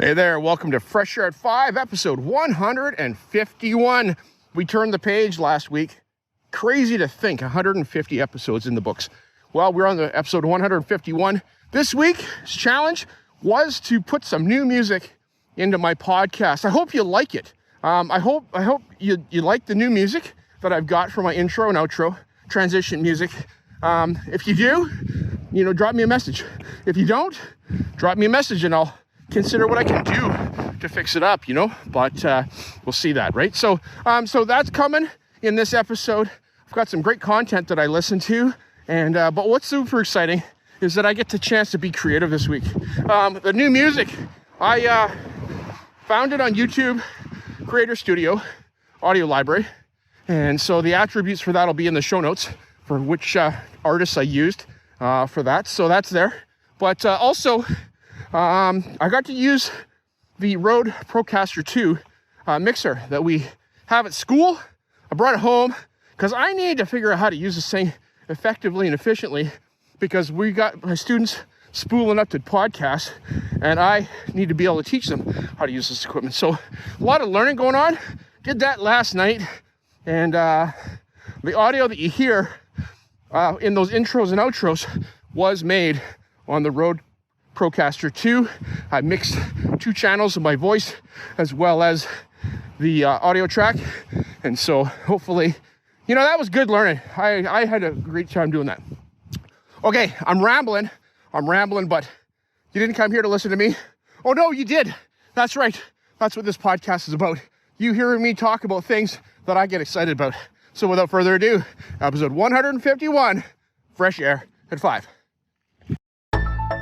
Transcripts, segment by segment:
Hey there, welcome to Fresh Air at 5, episode 151. We turned the page last week. Crazy to think, 150 episodes in the books. Well, we're on the episode 151. This week's challenge was to put some new music into my podcast. I hope you like it. I hope you like the new music that I've got for my intro and outro, transition music. If you do, drop me a message. If you don't, drop me a message and I'll consider what I can do to fix it up, but we'll see that, right? So that's coming in this episode. I've got some great content that I listen to, and but what's super exciting is that I get the chance to be creative this week. The new music, I found it on YouTube, Creator Studio, audio library, and so the attributes for that will be in the show notes for which artists I used for that, so that's there. But also, I got to use the Rode Procaster 2 mixer that we have at school. I brought it home because I need to figure out how to use this thing effectively and efficiently, because we got my students spooling up to podcasts and I need to be able to teach them how to use this equipment. So a lot of learning going on. Did that last night, and the audio that you hear in those intros and outros was made on the Rode Procaster 2. I mixed 2 channels of my voice as well as the audio track, and so hopefully, that was good learning. I had a great time doing that. Okay, I'm rambling, but you didn't come here to listen to me. Oh no, you did. That's right. That's what this podcast is about. You hearing me talk about things that I get excited about. So without further ado, episode 151, Fresh Air at 5.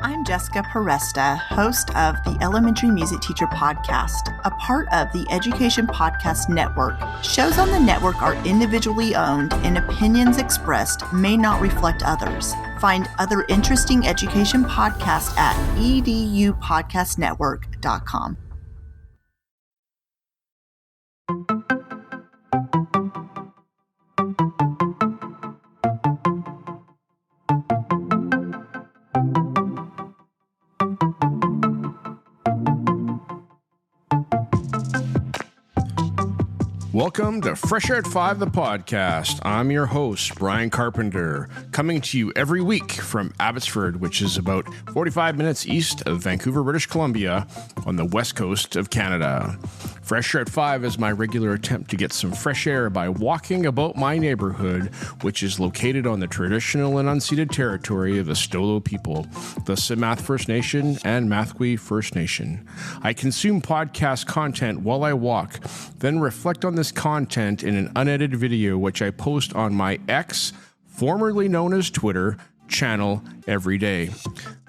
I'm Jessica Peresta, host of the Elementary Music Teacher Podcast, a part of the Education Podcast Network. Shows on the network are individually owned, and opinions expressed may not reflect others. Find other interesting education podcasts at edupodcastnetwork.com. Welcome to Fresh Air at 5, the podcast. I'm your host, Brian Carpenter, coming to you every week from Abbotsford, which is about 45 minutes east of Vancouver, British Columbia, on the west coast of Canada. Fresh Air at 5 is my regular attempt to get some fresh air by walking about my neighborhood, which is located on the traditional and unceded territory of the Stolo people, the Simath First Nation and Mathwee First Nation. I consume podcast content while I walk, then reflect on this content in an unedited video, which I post on my X, formerly known as Twitter, channel every day.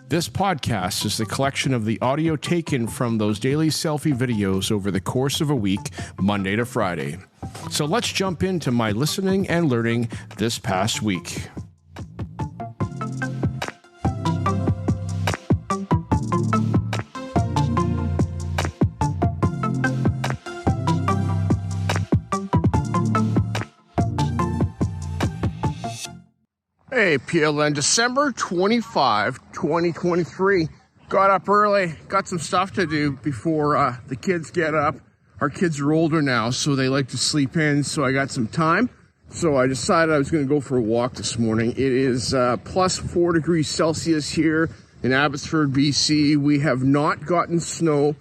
This podcast is the collection of the audio taken from those daily selfie videos over the course of a week, Monday to Friday. So let's jump into my listening and learning this past week. Hey, PLN, December 25, 2023. Got up early, got some stuff to do before the kids get up. Our kids are older now, so they like to sleep in, so I got some time. So I decided I was going to go for a walk this morning. It is plus 4 degrees Celsius here in Abbotsford, BC. We have not gotten snow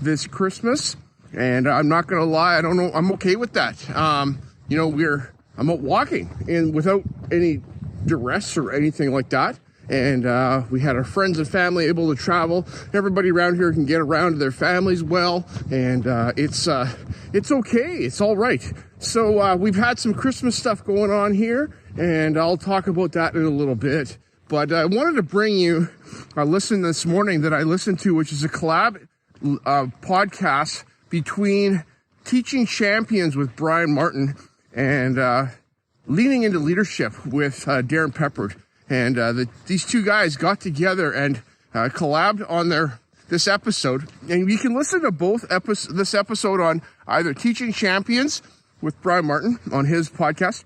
this Christmas, and I'm not going to lie, I don't know, I'm okay with that. I'm out walking and without any duress or anything like that, and we had our friends and family able to travel. Everybody around here can get around to their families well, and it's okay, it's all right. So we've had some Christmas stuff going on here, and I'll talk about that in a little bit. But I wanted to bring you a listen this morning that I listened to, which is a collab podcast between Teaching Champions with Brian Martin and Leaning into Leadership with Darren Peppard. And these two guys got together and collabed on this episode. And you can listen to this episode on either Teaching Champions with Brian Martin on his podcast,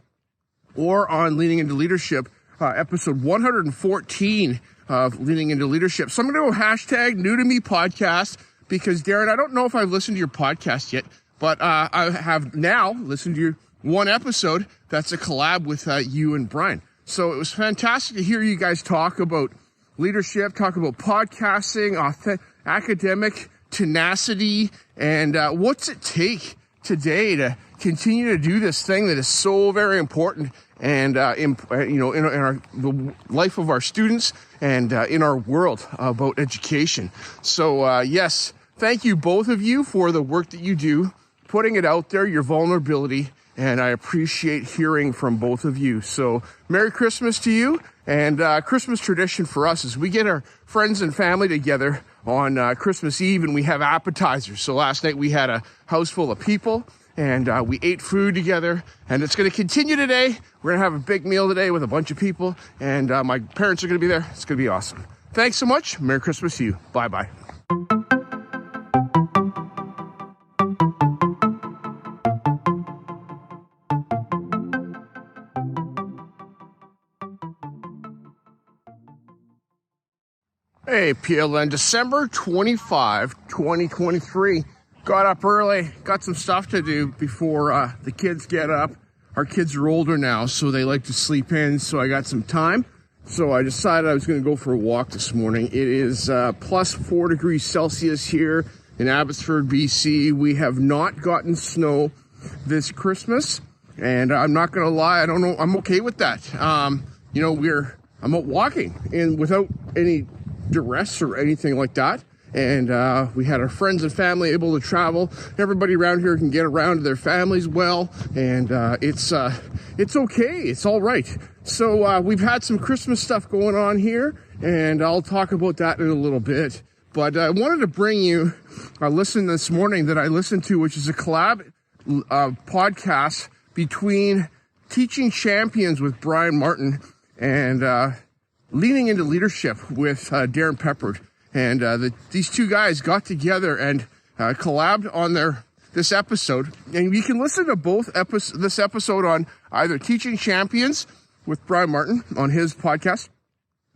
or on Leaning into Leadership, episode 114 of Leaning into Leadership. So I'm going to go hashtag new to me podcast, because Darren, I don't know if I've listened to your podcast yet, but I have now listened to your one episode that's a collab with you and Brian. So it was fantastic to hear you guys talk about leadership, talk about podcasting, academic tenacity, and what's it take today to continue to do this thing that is so very important and in the life of our students and in our world about education. So yes, thank you both of you for the work that you do, putting it out there, your vulnerability, and I appreciate hearing from both of you. So Merry Christmas to you. And Christmas tradition for us is we get our friends and family together on Christmas Eve and we have appetizers. So last night we had a house full of people and we ate food together, and it's going to continue today. We're going to have a big meal today with a bunch of people, and my parents are going to be there. It's going to be awesome. Thanks so much. Merry Christmas to you. Bye-bye. Hey, PLN, December 25, 2023. Got up early, got some stuff to do before the kids get up. Our kids are older now, so they like to sleep in, so I got some time. So I decided I was going to go for a walk this morning. It is plus 4 degrees Celsius here in Abbotsford, BC. We have not gotten snow this Christmas, and I'm not going to lie, I don't know, I'm okay with that. I'm out walking and without any duress or anything like that. And we had our friends and family able to travel. Everybody around here can get around to their families well, and it's okay. It's all right. So we've had some Christmas stuff going on here, and I'll talk about that in a little bit. But I wanted to bring you a listen this morning that I listened to, which is a collab podcast between Teaching Champions with Brian Martin and Leaning into Leadership with Darren Peppard. And these two guys got together and collabed on this episode. And you can listen to this episode on either Teaching Champions with Brian Martin on his podcast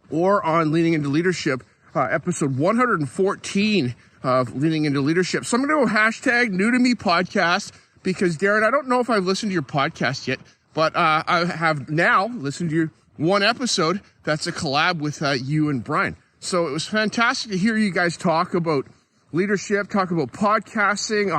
or on Leaning into Leadership, episode 114 of Leaning into Leadership. So I'm going to go hashtag new to me podcast because, Darren, I don't know if I've listened to your podcast yet, but I have now listened to your one episode that's a collab with you and Brian. So it was fantastic to hear you guys talk about leadership, talk about podcasting,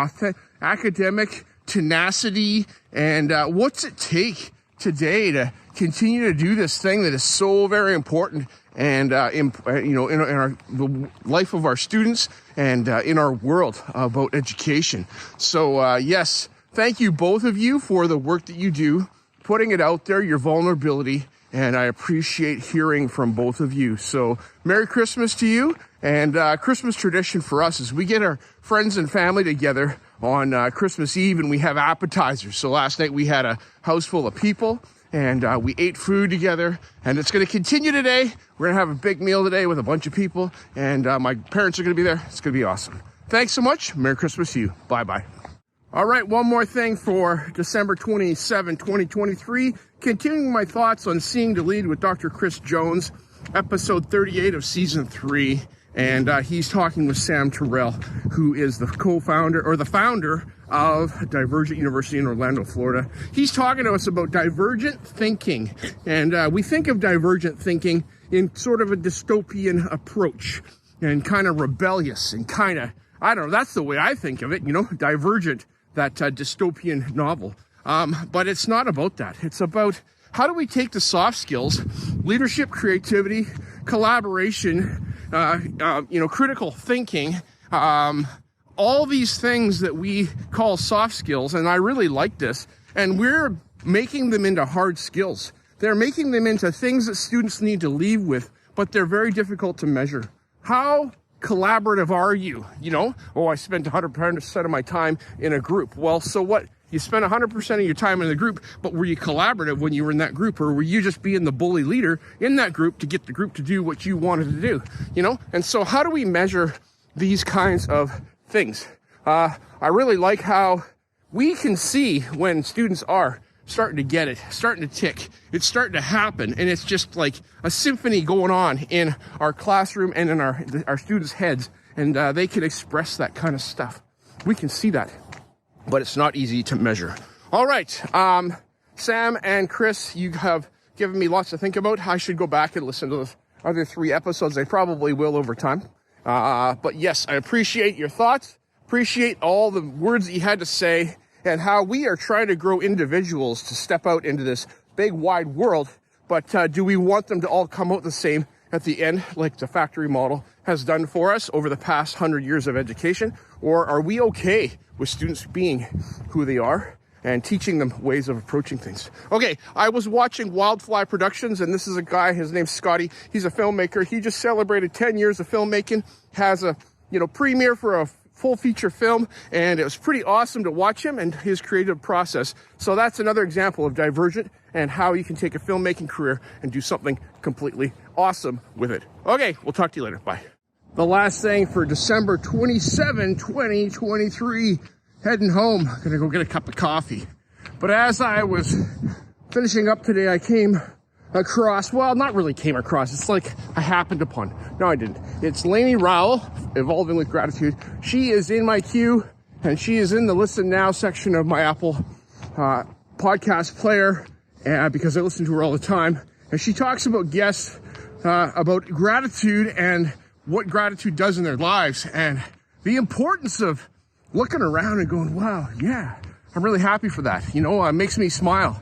academic tenacity, and what's it take today to continue to do this thing that is so very important and in the life of our students and in our world about education. So yes, thank you both of you for the work that you do, putting it out there, your vulnerability, and I appreciate hearing from both of you. So Merry Christmas to you. And Christmas tradition for us is we get our friends and family together on Christmas Eve and we have appetizers. So last night we had a house full of people and we ate food together, and it's going to continue today. We're going to have a big meal today with a bunch of people, and my parents are going to be there. It's going to be awesome. Thanks so much. Merry Christmas to you. Bye-bye. All right, one more thing for December 27, 2023. Continuing my thoughts on Seeing to Lead with Dr. Chris Jones, episode 38 of season 3. And he's talking with Sam Terrell, who is the co-founder or the founder of Divergent University in Orlando, Florida. He's talking to us about divergent thinking. And we think of divergent thinking in sort of a dystopian approach and kind of rebellious and kind of, I don't know, that's the way I think of it, Divergent, that dystopian novel. But it's not about that. It's about how do we take the soft skills, leadership, creativity, collaboration, critical thinking, all these things that we call soft skills, and I really like this, and we're making them into hard skills. They're making them into things that students need to leave with, but they're very difficult to measure. How collaborative are you? I spent 100% of my time in a group. Well, so what? You spent 100% of your time in the group, but were you collaborative when you were in that group, or were you just being the bully leader in that group to get the group to do what you wanted to do? And so how do we measure these kinds of things? I really like how we can see when students are starting to get it, starting to tick. It's starting to happen, and it's just like a symphony going on in our classroom and in our students' heads. and they can express that kind of stuff. We can see that, but it's not easy to measure. All right, Sam and Chris, you have given me lots to think about. I should go back and listen to the other 3 episodes. I probably will over time. But yes, I appreciate your thoughts, appreciate all the words that you had to say, and how we are trying to grow individuals to step out into this big, wide world. But do we want them to all come out the same at the end, like the factory model has done for us over the past 100 years of education? Or are we okay with students being who they are and teaching them ways of approaching things? Okay, I was watching Wildfly Productions, and this is a guy, his name's Scotty. He's a filmmaker. He just celebrated 10 years of filmmaking, has a, premiere for a full feature film, and it was pretty awesome to watch him and his creative process. So that's another example of Divergent and how you can take a filmmaking career and do something completely awesome with it. Okay, we'll talk to you later. Bye. The last thing for December 27, 2023, heading home. Gonna go get a cup of coffee. But as I was finishing up today, I came across, well, not really came across, it's like I happened upon. No, I didn't. It's Lainey Rowell, Evolving with Gratitude. She is in my queue, and she is in the Listen Now section of my Apple podcast player, because I listen to her all the time. And she talks about guests, about gratitude and what gratitude does in their lives, and the importance of looking around and going, wow, yeah, I'm really happy for that. It makes me smile.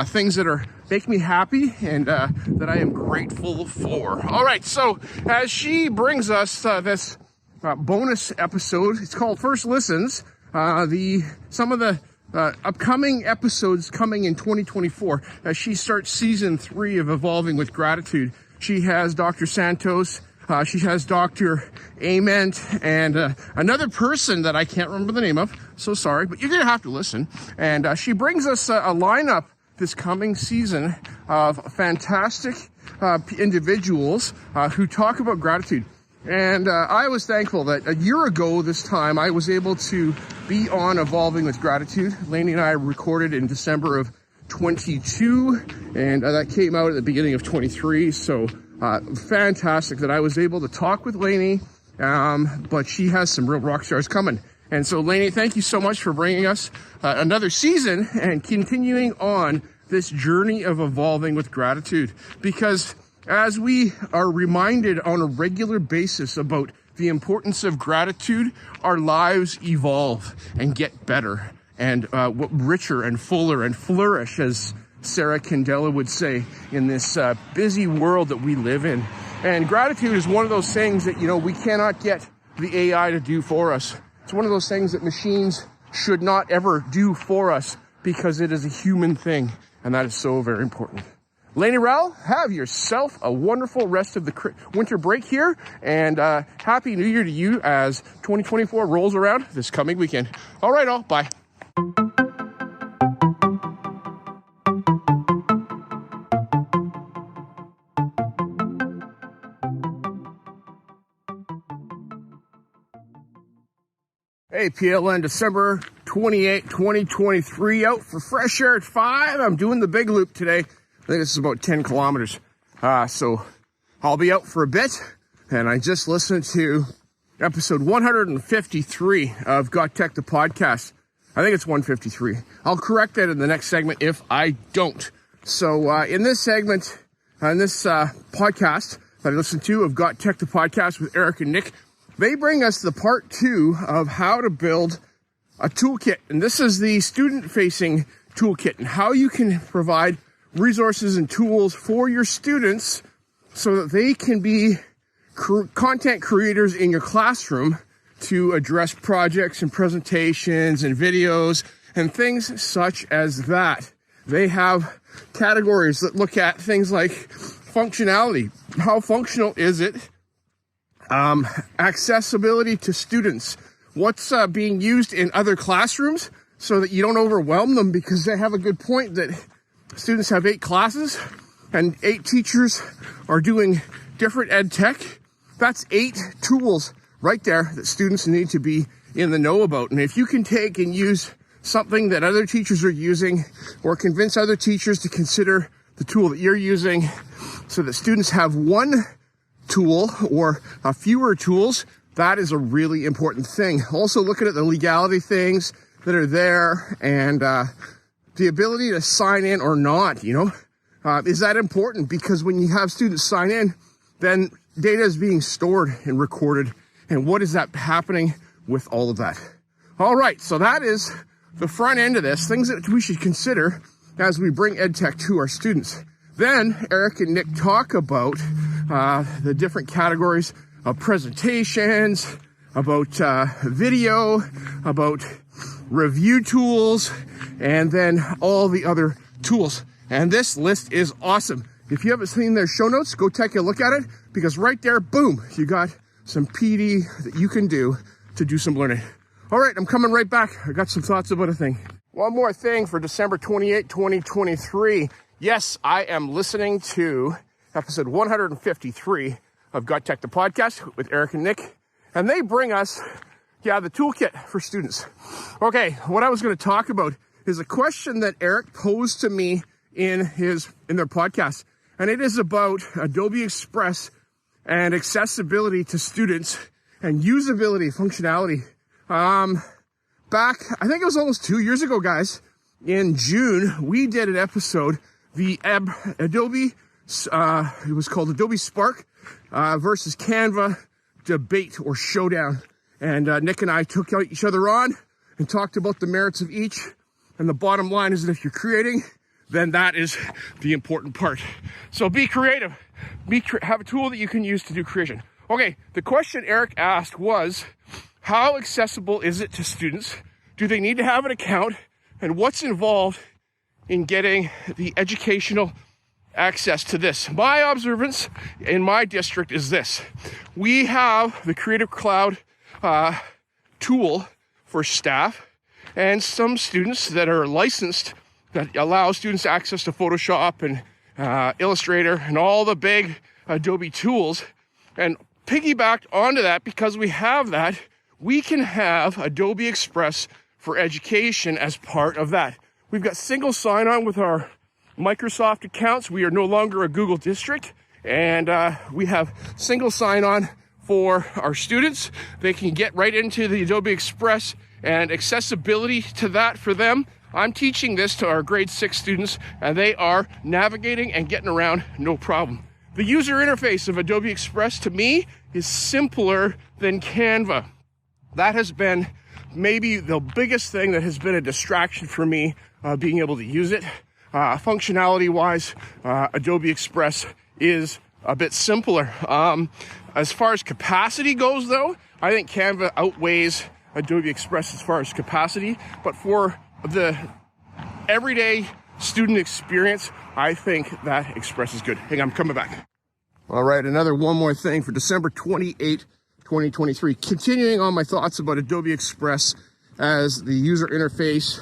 Things that make me happy and that I am grateful for. All right, so as she brings us this bonus episode, it's called First Listens. Some of the upcoming episodes coming in 2024 as she starts season 3 of Evolving with Gratitude. She has Dr. Santos. She has Dr. Ament and another person that I can't remember the name of. So sorry, but you're going to have to listen. And she brings us a lineup this coming season of fantastic individuals who talk about gratitude. And I was thankful that a year ago this time I was able to be on Evolving with Gratitude. Lainey and I recorded in December of 22, and that came out at the beginning of 23. So fantastic that I was able to talk with Lainey, but she has some real rock stars coming. And so Lainey, thank you so much for bringing us another season and continuing on this journey of Evolving with Gratitude. Because as we are reminded on a regular basis about the importance of gratitude, our lives evolve and get better and richer and fuller and flourish, as Sarah Candela would say, in this busy world that we live in. And gratitude is one of those things that, we cannot get the AI to do for us. It's one of those things that machines should not ever do for us because it is a human thing, and that is so very important. Lainey Rowell, have yourself a wonderful rest of the winter break here, and Happy New Year to you as 2024 rolls around this coming weekend. All right, all, bye. Hey, PLN, December 28, 2023, out for Fresh Air at 5. I'm doing the big loop today. I think this is about 10 kilometers. So I'll be out for a bit. And I just listened to episode 153 of Got Tech, the podcast. I think it's 153. I'll correct that in the next segment if I don't. So in this segment, in this podcast that I listened to of Got Tech, the podcast with Eric and Nick, they bring us the part 2 of how to build a toolkit. And this is the student-facing toolkit and how you can provide resources and tools for your students so that they can be content creators in your classroom to address projects and presentations and videos and things such as that. They have categories that look at things like functionality. How functional is it? Accessibility to students. What's being used in other classrooms so that you don't overwhelm them, because they have a good point that students have 8 classes and 8 teachers are doing different ed tech. That's 8 tools right there that students need to be in the know about. And if you can take and use something that other teachers are using, or convince other teachers to consider the tool that you're using so that students have one tool or fewer tools, That is a really important thing. Also looking at the legality things that are there and the ability to sign in or not, is that important? Because when you have students sign in, then data is being stored and recorded. And what is that happening with all of that? All right, so that is the front end of this, things that we should consider as we bring EdTech to our students. Then Eric and Nick talk about the different categories of presentations, about video, about review tools, and then all the other tools. And this list is awesome. If you haven't seen their show notes, go take a look at it, because right there, boom, you got some PD that you can do to do some learning. All right, I'm coming right back. I got some thoughts about a thing. One more thing for December 28, 2023. Yes, I am listening to episode 153 of Got Tech, the podcast with Eric and Nick, and they bring us, the toolkit for students. Okay, what I was going to talk about is a question that Eric posed to me in their podcast, and it is about Adobe Express and accessibility to students and usability, functionality. Back, I think it was almost 2 years ago, guys, in June, we did an episode, the Adobe, it was called Adobe Spark versus Canva debate or showdown. And Nick and I took each other on and talked about the merits of each. And the bottom line is that if you're creating, then that is the important part. So be creative. Have a tool that you can use to do creation. Okay, the question Eric asked was, how accessible is it to students? Do they need to have an account? And what's involved in getting the educational access to this? My observance in my district is this. We have the Creative Cloud tool for staff and some students that are licensed that allow students access to Photoshop and Illustrator and all the big Adobe tools. And piggybacked onto that, because we have that, we can have Adobe Express for Education as part of that. We've got single sign-on with our Microsoft accounts. We are no longer a Google district, and we have single sign-on for our students. They can get right into the Adobe Express and accessibility to that for them. I'm teaching this to our grade 6 students, and they are navigating and getting around no problem. The user interface of Adobe Express to me is simpler than Canva. That has been maybe the biggest thing that has been a distraction for me being able to use it. Functionality-wise, Adobe Express is a bit simpler. As far as capacity goes, though, I think Canva outweighs Adobe Express as far as capacity. But for the everyday student experience, I think that Express is good. Hang on, I'm coming back. All right, one more thing for December 28, 2023. Continuing on my thoughts about Adobe Express as the user interface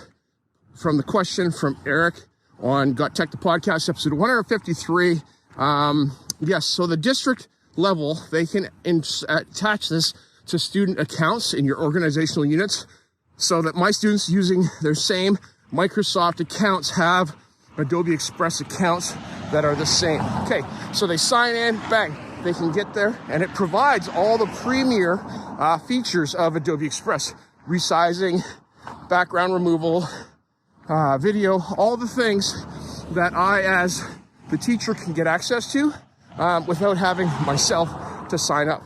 from the question from Eric on Got Tech, the podcast, episode 153. Yes, so the district level, they can attach this to student accounts in your organizational units so that my students using their same Microsoft accounts have Adobe Express accounts that are the same. Okay, so they sign in, bang, they can get there, and it provides all the premier features of Adobe Express. Resizing, background removal, video, all the things that I, as the teacher, can get access to without having myself to sign up.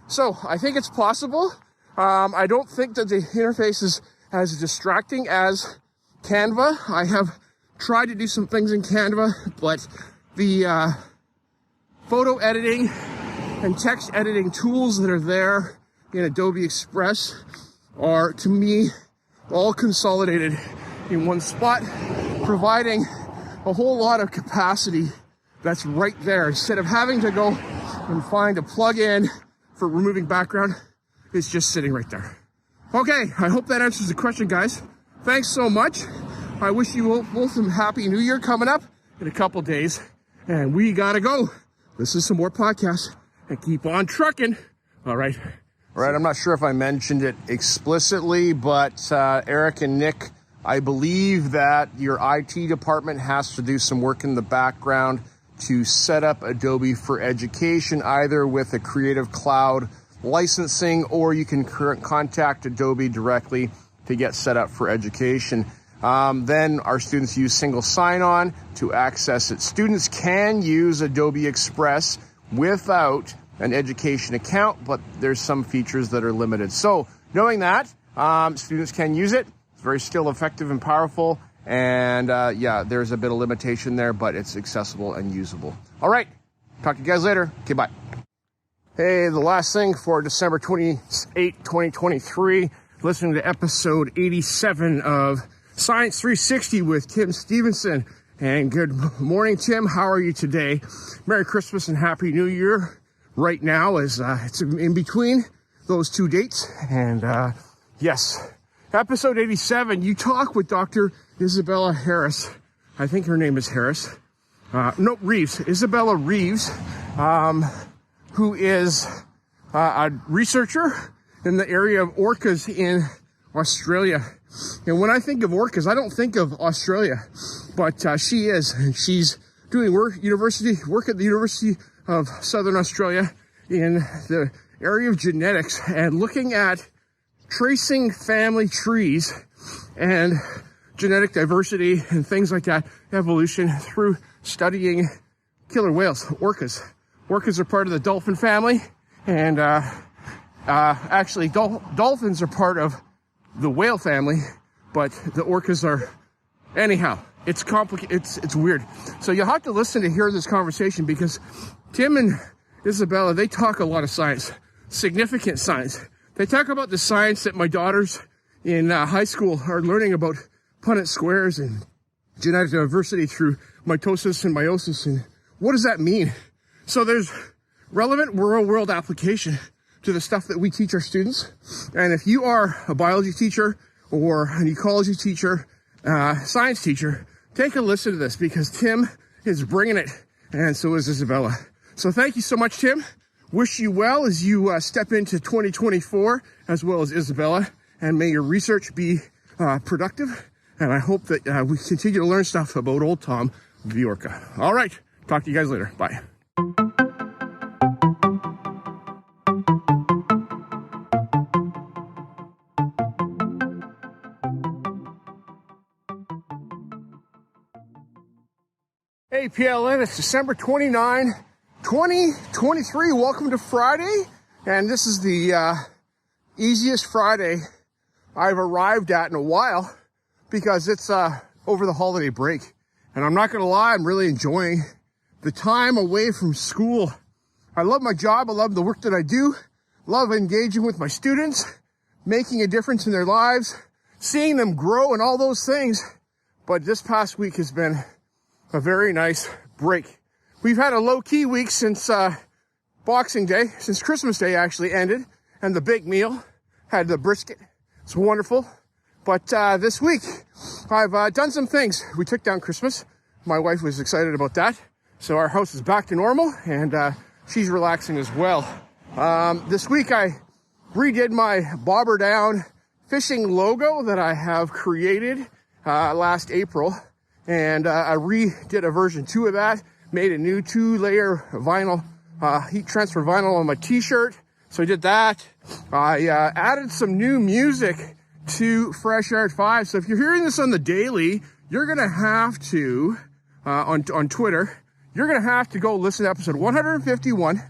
So I think it's possible. I don't think that the interface is as distracting as Canva. I have tried to do some things in Canva, but the photo editing and text editing tools that are there in Adobe Express are, to me, all consolidated in one spot, providing a whole lot of capacity that's right there. Instead of having to go and find a plug-in for removing background, it's just sitting right there. Okay, I hope that answers the question, guys. Thanks so much. I wish you both a happy new year coming up in a couple days. And we gotta go. Listen to some more podcasts and keep on trucking. All right. All right, I'm not sure if I mentioned it explicitly, but Eric and Nick, I believe that your IT department has to do some work in the background to set up Adobe for Education, either with a Creative Cloud licensing, or you can contact Adobe directly to get set up for education. Then our students use single sign-on to access it. Students can use Adobe Express without an education account, but there's some features that are limited. So knowing that, students can use it. It's very still effective and powerful. And yeah, there's a bit of limitation there, but it's accessible and usable. All right. Talk to you guys later. Okay, bye. Hey, the last thing for December 28, 2023, listening to episode 87 of Science 360 with Tim Stevenson. And good morning, Tim. How are you today? Merry Christmas and Happy New Year right now, as it's in between those two dates. And yes, episode 87, you talk with Dr. Isabella Harris. I think her name is Harris. No, Reeves. Isabella Reeves, who is a researcher in the area of orcas in Australia. And when I think of orcas, I don't think of Australia, but she is. She's doing work at the University of Southern Australia in the area of genetics and looking at tracing family trees and genetic diversity and things like that, evolution, through studying killer whales, orcas. Orcas are part of the dolphin family, and actually dolphins are part of the whale family, but the orcas are, anyhow, it's complicated, it's weird. So you'll have to listen to hear this conversation, because Tim and Isabella, they talk a lot of science, significant science. They talk about the science that my daughters in high school are learning about Punnett squares and genetic diversity through mitosis and meiosis, and what does that mean? So there's relevant real-world application to the stuff that we teach our students. And if you are a biology teacher or an ecology teacher, science teacher, take a listen to this, because Tim is bringing it, and so is Isabella. So thank you so much, Tim. Wish you well as you step into 2024, as well as Isabella, and may your research be productive. And I hope that we continue to learn stuff about old Tom the orca. All right. Talk to you guys later. Bye. Hey, PLN, it's December 29, 2023. Welcome to Friday. And this is the easiest Friday I've arrived at in a while, because it's over the holiday break. And I'm not going to lie, I'm really enjoying the time away from school. I love my job. I love the work that I do. Love engaging with my students, making a difference in their lives, seeing them grow and all those things. But this past week has been a very nice break. We've had a low-key week since Boxing Day, since Christmas Day actually ended, and the big meal. Had the brisket. It's wonderful. But this week, I've done some things. We took down Christmas. My wife was excited about that. So our house is back to normal, and she's relaxing as well. This week, I redid my Bobber Down fishing logo that I have created last April. And I redid a version 2 of that, made a new 2-layer vinyl, heat transfer vinyl on my t-shirt. So I did that. I added some new music to FreshAirAtFive. So if you're hearing this on the daily, you're going to have to, on Twitter, you're going to have to go listen to episode 151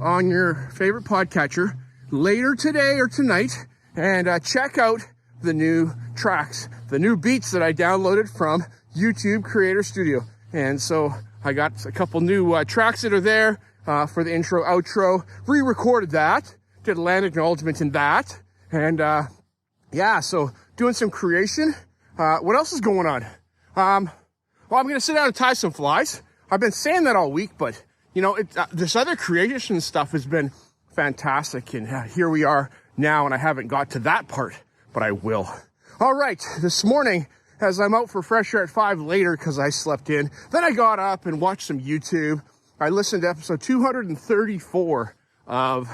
on your favorite podcatcher later today or tonight, and check out the new tracks, the new beats that I downloaded from YouTube Creator Studio. And so I got a couple new tracks that are there for the intro, outro. Re-recorded that, did a land acknowledgement in that, and yeah, so doing some creation. What else is going on? Well, I'm going to sit down and tie some flies. I've been saying that all week, but you know, this other creation stuff has been fantastic, and here we are now, and I haven't got to that part, but I will. All right, this morning, as I'm out for Fresh Air at 5 later because I slept in, then I got up and watched some YouTube. I listened to episode 234 of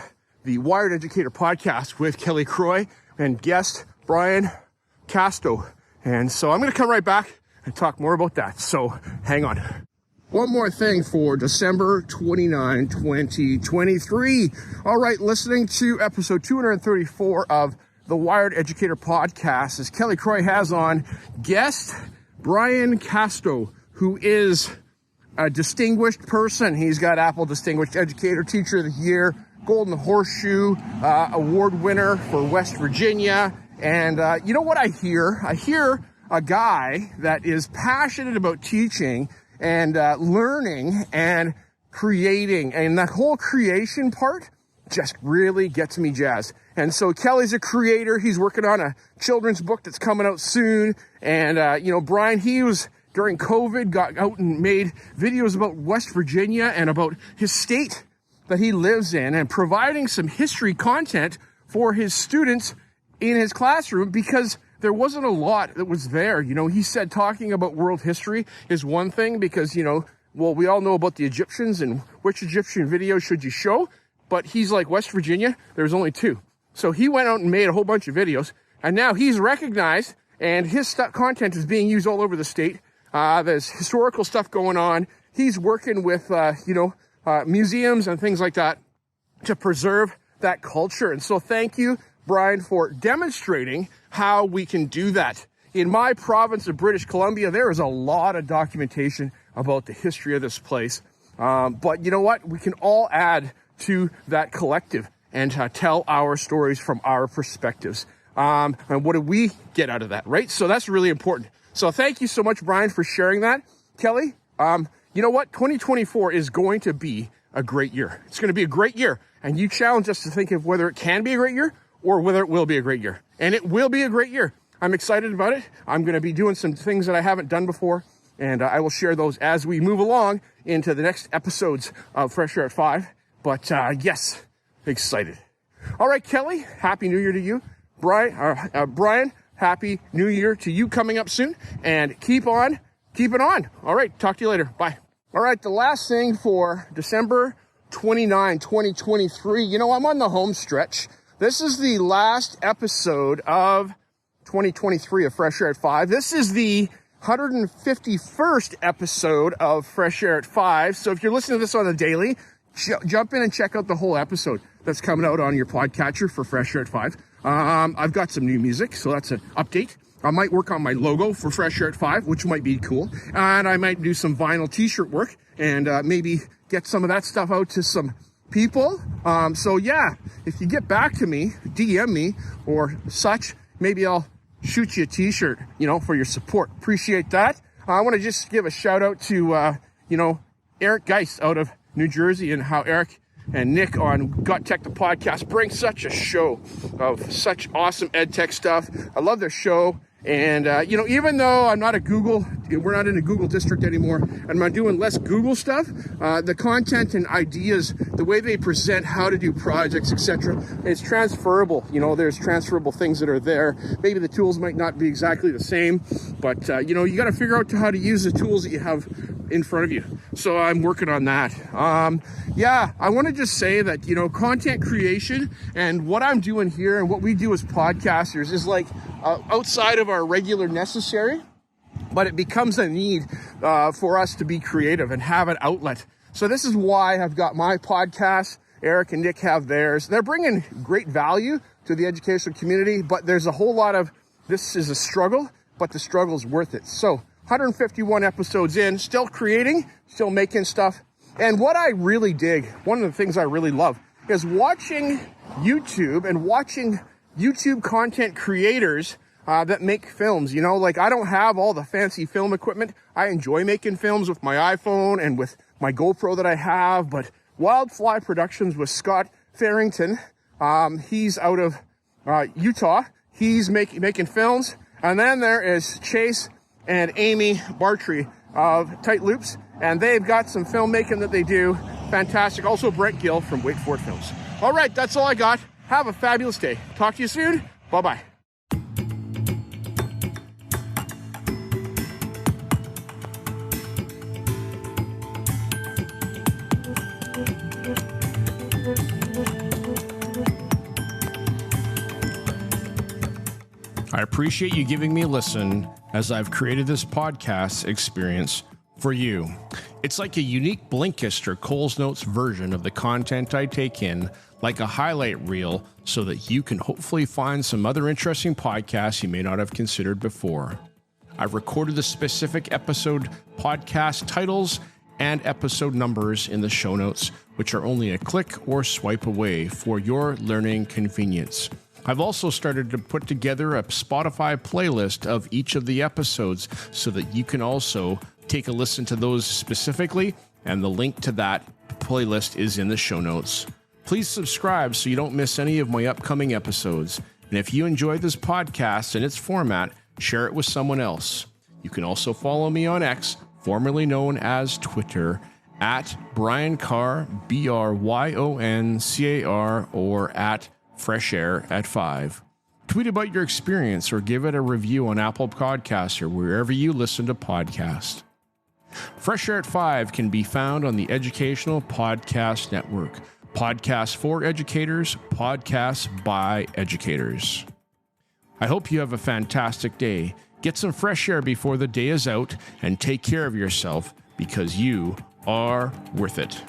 the Wired Educator podcast with Kelly Croy and guest Brian Casto. And so I'm going to come right back and talk more about that. So hang on. one more thing for December 29, 2023. All right, listening to episode 234 of the Wired Educator Podcast, as Kelly Croy has on guest Brian Casto, who is a distinguished person. He's got Apple Distinguished Educator Teacher of the Year, Golden Horseshoe Award winner for West Virginia. And you know what I hear? I hear a guy that is passionate about teaching and learning and creating. And that whole creation part just really gets me jazzed. And so Kelly's a creator. He's working on a children's book that's coming out soon. And, Brian, he was, during COVID, got out and made videos about West Virginia and about his state that he lives in, and providing some history content for his students in his classroom, because there wasn't a lot that was there. He said talking about world history is one thing because, we all know about the Egyptians and which Egyptian video should you show, but he's like, West Virginia, there's only 2. So he went out and made a whole bunch of videos, and now he's recognized, and his content is being used all over the state. There's historical stuff going on. He's working with, museums and things like that to preserve that culture. And so thank you, Brian, for demonstrating how we can do that. In my province of British Columbia, there is a lot of documentation about the history of this place. But you know what? We can all add to that collective and tell our stories from our perspectives. And what do we get out of that, right? So that's really important. So thank you so much, Brian, for sharing that. Kelly, you know what? 2024 is going to be a great year. It's going to be a great year. And you challenge us to think of whether it can be a great year or whether it will be a great year. And it will be a great year. I'm excited about it. I'm going to be doing some things that I haven't done before. And I will share those as we move along into the next episodes of Fresh Air at 5. But yes, excited. All right, Kelly, Happy New Year to you. Brian, Happy New Year to you coming up soon. And keep on keeping on. All right, talk to you later. Bye. All right, the last thing for December 29, 2023. I'm on the home stretch. This is the last episode of 2023 of Fresh Air at 5. This is the 151st episode of Fresh Air at 5. So if you're listening to this on the daily, jump in and check out the whole episode that's coming out on your podcatcher for Fresh Air at 5. I've got some new music, so that's an update. I might work on my logo for Fresh Air at 5, which might be cool. And I might do some vinyl t-shirt work and maybe get some of that stuff out to some people. So yeah, if you get back to me, DM me or such, maybe I'll shoot you a t-shirt, for your support. Appreciate that. I want to just give a shout out to, Eric Geist out of New Jersey, and how Eric and Nick on Got Tech, the podcast, bring such a show of such awesome ed tech stuff. I love their show. And, even though we're not in a Google district anymore, and I'm doing less Google stuff, the content and ideas, the way they present how to do projects, etc., is transferable. There's transferable things that are there. Maybe the tools might not be exactly the same, but, you got to figure out how to use the tools that you have in front of you. So I'm working on that. I want to just say that, content creation and what I'm doing here and what we do as podcasters is like outside of our regular necessary, but it becomes a need for us to be creative and have an outlet. So this is why I've got my podcast. Eric and Nick have theirs. They're bringing great value to the educational community, but there's a whole lot of, this is a struggle, but the struggle is worth it. So 151 episodes in, still creating, still making stuff. And what I really dig, one of the things I really love, is watching YouTube and watching YouTube content creators that make films. I don't have all the fancy film equipment. I enjoy making films with my iPhone and with my GoPro that I have, but Wildfly Productions with Scott Farrington, he's out of Utah. He's making films. And then there is Chase and Amy Bartrey of Tight Loops, and they've got some filmmaking that they do. Fantastic. Also Brent Gill from Wait For It Films. All right, that's all I got. Have a fabulous day. Talk to you soon. Bye-bye. I appreciate you giving me a listen as I've created this podcast experience for you. It's like a unique Blinkist or Coles Notes version of the content I take in, like a highlight reel, so that you can hopefully find some other interesting podcasts you may not have considered before. I've recorded the specific episode podcast titles and episode numbers in the show notes, which are only a click or swipe away for your learning convenience. I've also started to put together a Spotify playlist of each of the episodes so that you can also take a listen to those specifically, and the link to that playlist is in the show notes. Please subscribe so you don't miss any of my upcoming episodes. And if you enjoyed this podcast and its format, share it with someone else. You can also follow me on X, formerly known as Twitter, at Brian Carr, BRYONCAR, or at FreshAirAtFive. Tweet about your experience or give it a review on Apple Podcasts or wherever you listen to podcasts. Fresh Air at 5 can be found on the Educational Podcast Network. Podcasts for educators, podcasts by educators. I hope you have a fantastic day. Get some fresh air before the day is out and take care of yourself because you are worth it.